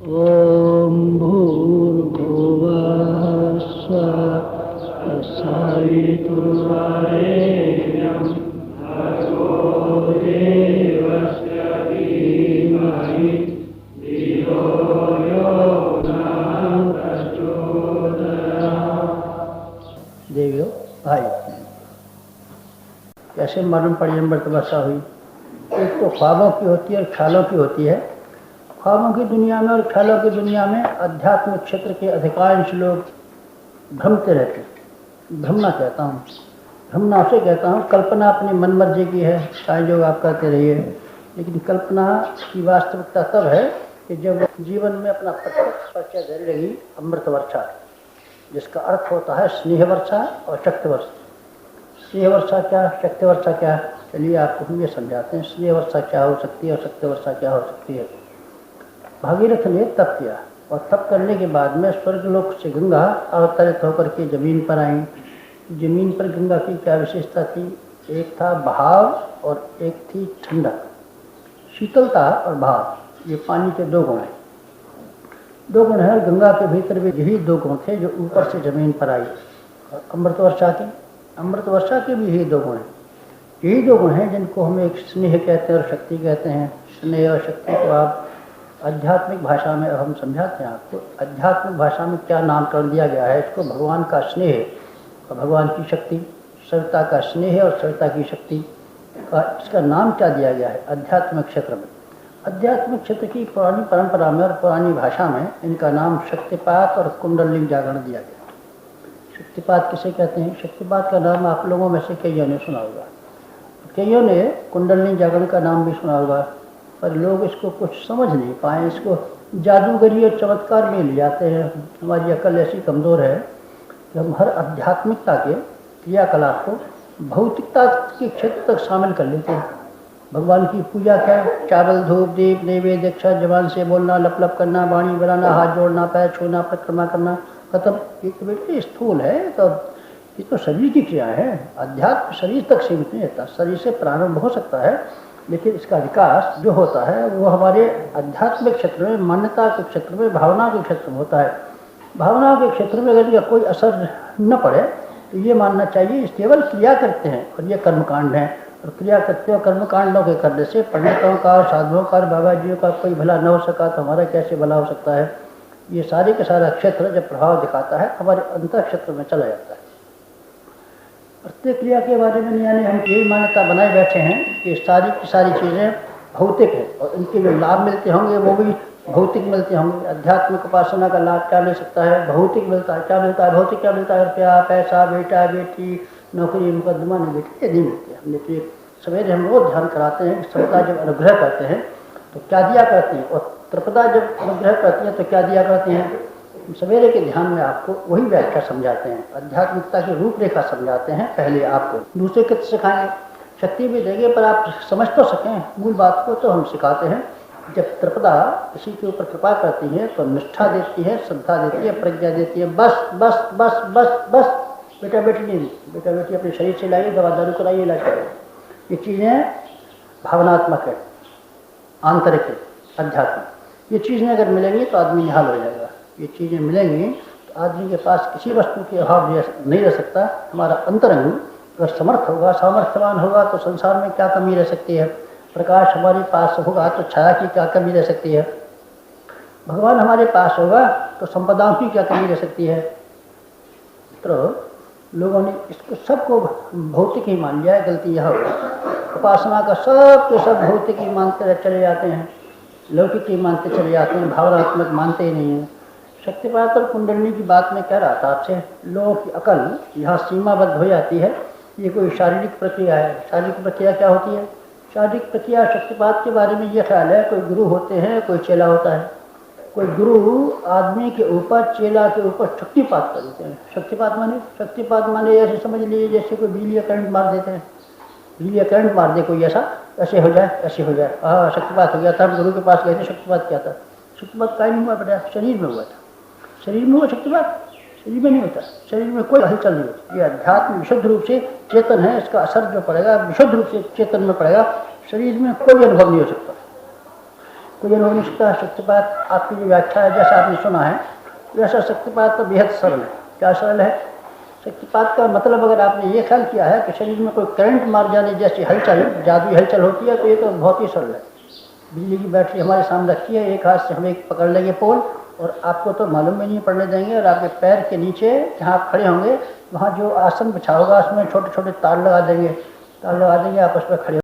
ॐ भूर्भुवः स्वः सवितुर्वरेण्यं भर्गो देवस्य धीमहि धियो यो नः प्रचोदयात्। देवियों भाई, कैसे मालूम पड़ी अमृत वर्षा हुई? एक तो ख्वाबों की होती है और ख्यालों की होती है। ख्वाबों की दुनिया में और ख्यालों की दुनिया में आध्यात्मिक क्षेत्र के अधिकांश लोग भ्रमते रहते हैं। भ्रमना कहता हूँ, भ्रमना उसे कहता हूँ, कल्पना अपनी मन मर्जी की है, चाहे जो आप करते रहिए, लेकिन कल्पना की वास्तविकता तब है कि जब जीवन में अपना प्रत्यक्ष परिचय देने लगी अमृत वर्षा, जिसका अर्थ होता है स्नेह वर्षा और शक्ति वर्षा। स्नेह वर्षा क्या, शक्ति वर्षा क्या? चलिए आपको हम ये समझाते हैं स्नेह वर्षा क्या हो सकती है और शक्ति वर्षा क्या हो सकती है। भागीरथ ने तप किया और तप करने के बाद में स्वर्गलोक से गंगा अवतरित होकर के जमीन पर आई। जमीन पर गंगा की क्या विशेषता थी? एक था बहाव और एक थी ठंडक। शीतलता और बहाव, ये पानी के दो गुण हैं। दो गुण हैं और गंगा के भीतर भी यही दो गुण थे जो ऊपर से जमीन पर आई। और अमृत वर्षा के भी यही दो गुण हैं। यही दो गुण हैं जिनको हम एक स्नेह कहते हैं और शक्ति कहते हैं। स्नेह और शक्ति को आप आध्यात्मिक भाषा में हम समझाते हैं आपको। आध्यात्मिक भाषा में क्या नामकरण दिया गया है इसको? भगवान का स्नेह और भगवान की शक्ति, सविता का स्नेह और सविता की शक्ति का इसका नाम क्या दिया गया है आध्यात्मिक क्षेत्र में? आध्यात्मिक क्षेत्र की पुरानी परंपरा में और पुरानी भाषा में इनका नाम शक्तिपात और कुंडलिनी जागरण दिया गया। शक्तिपात किसे कहते हैं? शक्तिपात का नाम आप लोगों में से कईयों ने सुना होगा, कईयों ने कुंडलिनी जागरण का नाम भी सुना होगा, पर लोग इसको कुछ समझ नहीं पाए। इसको जादूगरी और चमत्कार में ले जाते हैं। हमारी अकल ऐसी कमज़ोर है कि हम हर आध्यात्मिकता के क्रियाकलाप को भौतिकता के क्षेत्र तक शामिल कर लेते हैं। भगवान की पूजा क्या है? चावल, धूप, दीप, नैवेद्य, अक्षर, जबान से बोलना, लप लप करना, वाणी बनाना, हाथ जोड़ना, पैर छूना, परिक्रमा करना, खत्म। ये तो बेटे स्थूल है, तो ये तो शरीर की क्रिया है। अध्यात्म शरीर तक सीमित नहीं रहता। शरीर से प्रारंभ हो सकता है, लेकिन इसका विकास जो होता है वो हमारे आध्यात्मिक क्षेत्र में, मान्यता के क्षेत्र में, भावना के क्षेत्र में होता है। भावना के क्षेत्र में अगर कोई असर न पड़े तो ये मानना चाहिए केवल क्रिया करते हैं और ये कर्मकांड है। और क्रिया करते और कर्मकांडों के करने से पंडितों का, साधुओं का, बाबा जियों का कोई भला न हो सका तो हमारा कैसे भला हो सकता है? ये सारे के सारा क्षेत्र जब प्रभाव दिखाता है हमारे अंतर क्षेत्र में चला जाता है। प्रत्येक क्रिया के बारे में यानी हम यही मान्यता बनाए बैठे हैं कि सारी की सारी चीज़ें भौतिक हैं और इनके जो लाभ मिलते होंगे वो भी भौतिक मिलते होंगे। आध्यात्मिक उपासना का लाभ क्या मिल सकता है? भौतिक मिलता है। क्या मिलता है? भौतिक क्या मिलता है? रुपया, पैसा, बेटा, बेटी, नौकरी, मुकदमा नहीं बेटी, नहीं मिलती। हमने तो सवेरे हम रोज ध्यान कराते हैं कि सविता जब अनुग्रह करते हैं तो क्या दिया करती हैं, और त्रिपदा जब अनुग्रह करती हैं तो क्या दिया करती हैं। सवेरे के ध्यान में आपको वही व्याख्या समझाते हैं, आध्यात्मिकता की रूपरेखा समझाते हैं। पहले आपको दूसरे कित सिखाएंगे, शक्ति भी देंगे, पर आप समझ तो सकें मूल बात को, तो हम सिखाते हैं। जब त्रिपदा किसी के ऊपर कृपा करती है तो निष्ठा देती है, श्रद्धा देती है, प्रज्ञा देती है। बस बस बस बस बस, बेटा बेटी नहीं देती। बेटा बेटी अपने शरीर से लाइए, दवा दारू कराइए, इलाज कराइए। ये चीज़ें भावनात्मक है, आंतरिक है, अध्यात्मिक। ये चीज़ें अगर मिलेंगी तो आदमी निहाल हो जाएगा। ये चीज़ें मिलेंगी तो आदमी के पास किसी वस्तु के अभाव नहीं रह सकता। हमारा अंतरंग अगर समर्थ होगा, सामर्थ्यवान होगा तो संसार में क्या कमी रह सकती है? प्रकाश हमारे पास होगा तो छाया की क्या कमी रह सकती है? भगवान हमारे पास होगा तो संपदाओं की क्या कमी रह सकती है? तो लोगों ने इसको सबको भौतिक ही मान लिया है। गलती यह होगी, उपासना का सब के सब भौतिक ही मानते चले जाते हैं, लौकिक ही मानते चले जाते हैं, भावनात्मक मानते ही नहीं हैं। शक्तिपात और कुंडलिनी की बात मैं कह रहा था आपसे, लोगों की अकल यहाँ सीमाबद्ध हो जाती है। ये कोई शारीरिक प्रक्रिया है। शारीरिक प्रक्रिया क्या होती है? शारीरिक प्रक्रिया शक्तिपात के बारे में ये ख्याल है, कोई गुरु होते हैं, कोई चेला होता है। कोई गुरु आदमी के ऊपर, चेला के ऊपर शक्तिपात कर देते हैं। शक्तिपात माने ऐसे समझ लीजिए जैसे कोई बिजली का करंट मार देते हैं। बिजली का करंट मार दे कोई, ऐसा ऐसे हो जाए, ऐसे हो जाए, हाँ शक्तिपात हो गया था। हम गुरु के पास गए थे, शक्तिपात क्या था? शक्तिपात का नहीं हुआ बेटा, शरीर में हुआ था। शरीर में हुआ शक्तिपात, शरीर में नहीं होता। शरीर में कोई हलचल नहीं होती। ये अध्यात्म विशुद्ध रूप से चेतन है, इसका असर जो पड़ेगा विशुद्ध रूप से चेतन में पड़ेगा। शरीर में कोई अनुभव नहीं हो सकता। तो ये लोगों ने सकता है शक्तिपात आपकी जो व्याख्या है जैसा आपने सुना है वैसा शक्तिपात तो बेहद सरल है। क्या सरल है? शक्तिपात का मतलब अगर आपने ये ख्याल किया है कि शरीर में कोई करंट मार जाने जैसी हलचल, जादुई हलचल होती है, तो ये तो बहुत ही सरल है। बिजली की बैटरी हमारे सामने रखी है, एक हाथ से हम एक पकड़ लेंगे पोल और आपको तो मालूम भी नहीं पड़ने देंगे, और आपके पैर के नीचे जहाँ आप खड़े होंगे वहाँ जो आसन बिछा होगा उसमें छोटे छोटे तार लगा देंगे, आप उस पर खड़े